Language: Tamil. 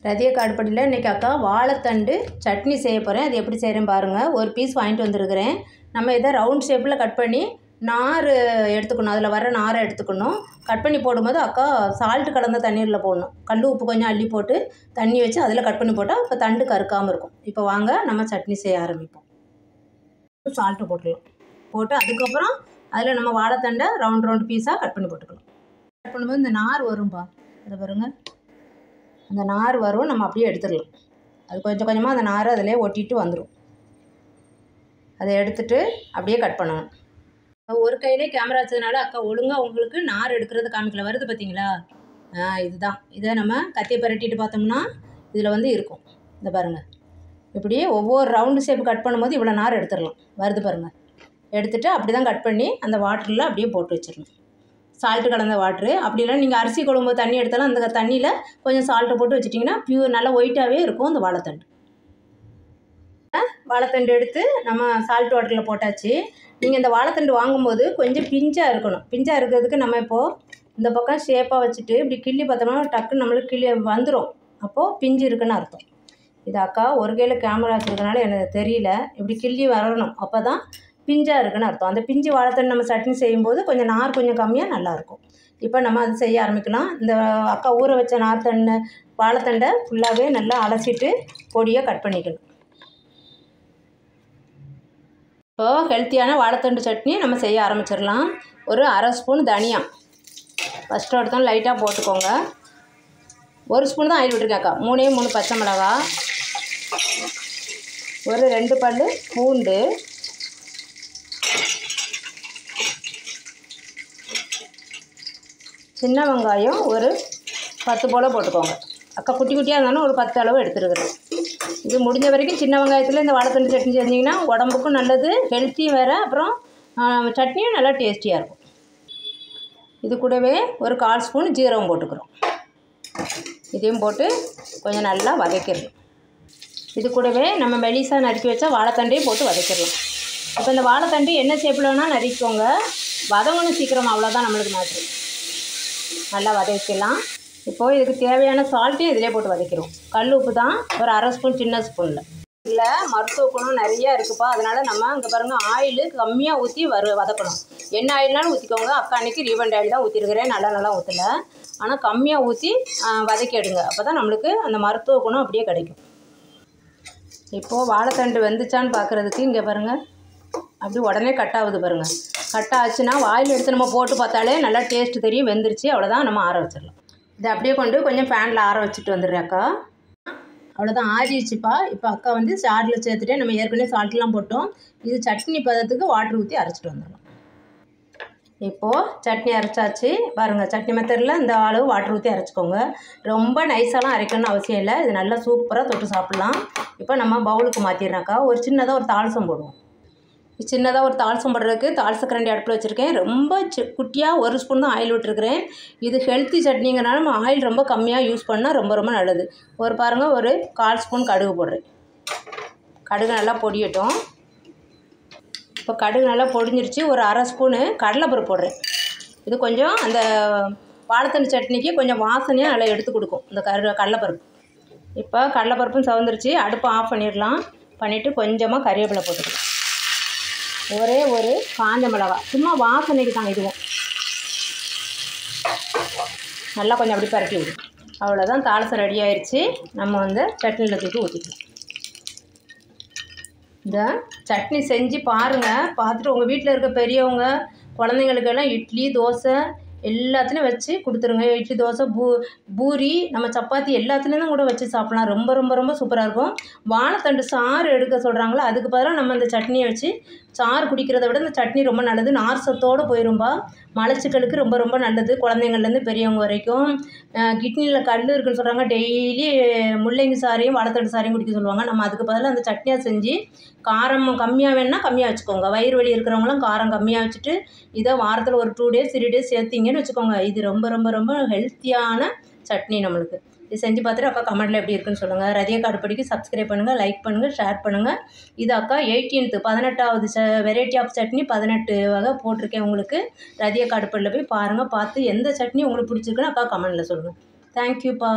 ரதிய காடுப்படியில் இன்றைக்கி அக்கா வாழைத்தண்டு சட்னி செய்ய போகிறேன். அது எப்படி செய்கிறேன்னு பாருங்கள். ஒரு பீஸ் வாங்கிட்டு வந்துருக்கிறேன். நம்ம இதை ரவுண்ட் ஷேப்பில் கட் பண்ணி நார் எடுத்துக்கணும். அதில் வர நாரை எடுத்துக்கணும். கட் பண்ணி போடும்போது அக்கா சால்ட்டு கலந்த தண்ணீரில் போடணும். கல் உப்பு கொஞ்சம் அள்ளி போட்டு தண்ணி வச்சு அதில் கட் பண்ணி போட்டால் இப்போ தண்டு கருக்காமல் இருக்கும். இப்போ வாங்க நம்ம சட்னி செய்ய ஆரம்பிப்போம். சால்ட்டு போட்டுக்கலாம். போட்டு அதுக்கப்புறம் அதில் நம்ம வாழைத்தண்டை ரவுண்ட் பீஸாக கட் பண்ணி போட்டுக்கலாம். கட் பண்ணும்போது இந்த நார் வரும்பா, அதை பாருங்கள். அந்த நார் வரும், நம்ம அப்படியே எடுத்துடலாம். அது கொஞ்சம் கொஞ்சமாக அந்த நார் அதிலே ஒட்டிட்டு வந்துடும். அதை எடுத்துகிட்டு அப்படியே கட் பண்ணணும். ஒரு கையிலே கேமரா வச்சதுனால அக்கா ஒழுங்காக உங்களுக்கு நார் எடுக்கிறது காமிக்கல. வருது பார்த்தீங்களா? இதுதான். இதை நம்ம கத்தியை பரட்டிட்டு பார்த்தோம்னா இதில் இருக்கும். இந்த பாருங்கள். இப்படி ஒவ்வொரு ரவுண்டு ஷேப் கட் பண்ணும்போது இவ்வளோ நார் எடுத்துடலாம். வருது பாருங்கள். எடுத்துகிட்டு அப்படி தான் கட் பண்ணி அந்த வாட்டரில் அப்படியே போட்டு வச்சிடணும். சால்ட்டு கலந்த வாட்ரு. அப்படிலாம் நீங்கள் அரிசி குழம்பு தண்ணி எடுத்தாலும் அந்த தண்ணியில் கொஞ்சம் சால்ட்டு போட்டு வச்சிட்டிங்கன்னா பியூர் நல்லா ஒயிட்டாகவே இருக்கும் அந்த வாழைத்தண்டு. வாழைத்தண்டு எடுத்து நம்ம சால்ட் வாட்டரில் போட்டாச்சு. நீங்கள் இந்த வாழைத்தண்டு வாங்கும்போது கொஞ்சம் பிஞ்சாக இருக்கணும். பிஞ்சாக இருக்கிறதுக்கு நம்ம இப்போது இந்த பக்கம் ஷேப்பாக வச்சுட்டு இப்படி கிள்ளி பார்த்தோம்னா டக்குன்னு நம்மளுக்கு கிள்ளி வந்துடும். அப்போது பிஞ்சு இருக்குன்னு அர்த்தம். இது அக்கா ஒரு கையில் கேமரா வச்சுருக்கனால எனக்கு தெரியல. இப்படி கிள்ளி வரணும். அப்போ தான் பிஞ்சாக இருக்குன்னு அர்த்தம். அந்த பிஞ்சு வாழைத்தண்டு நம்ம சட்னி செய்யும்போது கொஞ்சம் நார் கொஞ்சம் கம்மியாக நல்லாயிருக்கும். இப்போ நம்ம அது செய்ய ஆரம்பிக்கலாம். இந்த அக்கா ஊற வச்ச வாழைத்தண்டை ஃபுல்லாகவே நல்லா அலசிட்டு பொடியாக கட் பண்ணிக்கணும். இப்போது ஹெல்த்தியான வாழைத்தண்டு சட்னி நம்ம செய்ய ஆரம்பிச்சிடலாம். ஒரு அரை ஸ்பூன் தனியா ஃபஸ்ட்டு எடுத்தோம் லைட்டாக போட்டுக்கோங்க. 1 ஸ்பூன் தான் ஆயில் விட்டுருக்கேக்கா. 3 பச்சை மிளகா, ஒரு 2 பல் பூண்டு, சின்ன வெங்காயம் ஒரு 10 போல் போட்டுக்கோங்க. அக்கா குட்டி குட்டியாக இருந்தாலும் ஒரு 10 அளவு எடுத்துருக்குறேன். இது முடிஞ்ச வரைக்கும் சின்ன வெங்காயத்தில் இந்த வாழைத்தண்டு சட்னி செஞ்சிங்கன்னா உடம்புக்கும் நல்லது, ஹெல்த்தி வேறு. அப்புறம் சட்னியும் நல்லா டேஸ்டியாக இருக்கும். இது கூடவே ஒரு 1/4 ஸ்பூன் ஜீரகம் போட்டுக்கிறோம். இதையும் போட்டு கொஞ்சம் நல்லா வதக்கிடலாம். இது கூடவே நம்ம மெலிசாக நறுக்கி வச்சா வாழைத்தண்டையும் போட்டு வதக்கிடலாம். இப்போ இந்த வாழைத்தண்டு என்ன ஷேப்பில் வேணால் நறுக்கிக்கோங்க. வதங்கணும் சீக்கிரம், அவ்வளோதான் நம்மளுக்கு மேட்ரு. நல்லா வதக்கிடலாம். இப்போது இதுக்கு தேவையான சால்ட்டையும் இதிலே போட்டு வதக்கிடுவோம். கல் உப்பு தான் ஒரு அரை ஸ்பூன் சின்ன ஸ்பூனில். இல்லை மருத்துவ குணம் நிறையா இருக்குப்பா. அதனால் நம்ம இங்கே பாருங்கள் ஆயில் கம்மியாக ஊற்றி வதக்கணும். என்ன ஆயில்னாலும் ஊற்றிக்கோங்க. அக்கா அன்றைக்கி ரீஃபண்ட் ஆயில் தான் ஊற்றிருக்கிறேன். நல்லா ஊற்றலை. ஆனால் கம்மியாக ஊற்றி வதக்கி எடுங்க. அப்போ தான் நம்மளுக்கு அந்த மருத்துவ குணம் அப்படியே கிடைக்கும். இப்போது வாழைத்தண்டு வெந்துச்சான்னு பார்க்குறதுக்கு இங்கே பாருங்கள், அப்படி உடனே கட் ஆகுது பாருங்கள். கட் ஆச்சுன்னா வாயில் எடுத்து நம்ம போட்டு பார்த்தாலே நல்லா டேஸ்ட்டு தெரியும். வெந்துருச்சு. அவ்வளோதான், நம்ம ஆற வச்சிடலாம். இதை அப்படியே கொண்டு கொஞ்சம் ஃபேனில் ஆற வச்சுட்டு வந்துடுறேன் அக்கா. அவ்வளோதான், ஆறிடுச்சுப்பா. இப்போ அக்கா சாரில் சேர்த்துட்டேன். நம்ம ஏற்கனவே சால்ட்லாம் போட்டோம். இது சட்னி பதத்துக்கு வாட்டர் ஊற்றி அரைச்சிட்டு வந்துடலாம். இப்போது சட்னி அரைச்சாச்சு பாருங்கள். சட்னி மெத்தடில் இந்த அளவு வாட்டர் ஊற்றி அரைச்சிக்கோங்க. ரொம்ப நைஸாலாம் அரைக்கணும்னு அவசியம் இல்லை. இது நல்லா சூப்பராக தொட்டு சாப்பிட்லாம். இப்போ நம்ம பவுலுக்கு மாற்றிடுறாக்கா. ஒரு சின்னதாக ஒரு தாளசம் போடுவோம். சின்னதாக ஒரு தாளசம் போடுறதுக்கு தாளச கரண்டி அடுப்பில் வச்சுருக்கேன். ரொம்ப குட்டியாக 1 ஸ்பூன் தான் ஆயில் விட்டுருக்கிறேன். இது ஹெல்த்தி சட்னிங்கிறனால நம்ம ஆயில் ரொம்ப கம்மியாக யூஸ் பண்ணால் ரொம்ப நல்லது. பாருங்கள், ஒரு 1/4 ஸ்பூன் கடுகு போடுறேன். கடுகு நல்லா பொடியட்டும். இப்போ கடுகு நல்லா பொடிஞ்சிருச்சு. ஒரு அரை ஸ்பூனு கடலைப்பருப்பு போடுறேன். இது கொஞ்சம் அந்த வாழைத்தண்டு சட்னிக்கு கொஞ்சம் வாசனையாக நல்லா எடுத்து கொடுக்கும் இந்த கடலைப்பருப்பு. இப்போ கடலைப்பருப்பும் சவந்துருச்சு. அடுப்பை ஆஃப் பண்ணிடலாம். பண்ணிவிட்டு கொஞ்சமாக கறிவேப்பிலை போட்டுக்கலாம். ஒரே ஒரு காஞ்ச மிளகாய், சும்மா வாசனைக்கு தான். இதுவும் நல்லா கொஞ்சம் அப்படி பரட்டி விடும். அவ்வளோதான், தாளசம் ரெடி ஆயிடுச்சு. நம்ம சட்னியில் தூக்கி ஊற்றிக்கலாம். இந்த சட்னி செஞ்சு பாருங்கள். பார்த்துட்டு உங்கள் வீட்டில் இருக்க பெரியவங்க குழந்தைங்களுக்கெல்லாம் இட்லி தோசை எல்லாத்துலேயும் வச்சு கொடுத்துருங்க. இட்லி தோசை பூரி நம்ம சப்பாத்தி எல்லாத்துலேயும் கூட வச்சு சாப்பிட்லாம். ரொம்ப சூப்பராக இருக்கும். வாழைத்தண்டு சாறு எடுக்க சொல்கிறாங்களோ அதுக்கு பதிலாக நம்ம இந்த சட்னியை வச்சு சாறு குடிக்கிறத விட இந்த சட்னி ரொம்ப நல்லது. நார் சத்தோடு போயிரும்பா. மலச்சிக்கலுக்கு ரொம்ப நல்லது. குழந்தைங்கள்லேருந்து பெரியவங்க வரைக்கும். கிட்னியில் கல் இருக்குன்னு சொல்கிறாங்க. டெய்லி முள்ளங்கி சாறையும் வாழைத்தண்டு சாறையும் குடிக்க சொல்லுவாங்க. நம்ம அதுக்கு பதிலாக அந்த சட்னியாக செஞ்சு காரம் கம்மியாக வேணுன்னா கம்மியாக வச்சுக்கோங்க. வயிறு வலி இருக்கிறவங்களாம் காரம் கம்மியாக வச்சுட்டு இதை வாரத்தில் ஒரு 2 டேஸ் 3 டேஸ் சேர்த்திங்கன்னு வச்சுக்கோங்க. இது ரொம்ப ஹெல்த்தியான சட்னி நம்மளுக்கு. இது செஞ்சு பார்த்துட்டு அக்கா கமெண்ட்டில் எப்படி இருக்குன்னு சொல்லுங்கள். ரதிய காடுப்படிக்கு சப்ஸ்கிரைப் பண்ணுங்கள், லைக் பண்ணுங்கள், ஷேர் பண்ணுங்கள். இது அக்கா 18வது வெரைட்டி ஆஃப் சட்னி 18 வகை போட்டிருக்கேன் உங்களுக்கு. ரதிய காடுப்படியில் போய் பாருங்கள். பார்த்து எந்த சட்னி உங்களுக்கு பிடிச்சிருக்குன்னு அக்கா கமெண்ட்டில் சொல்லுங்கள். தேங்க்யூப்பா.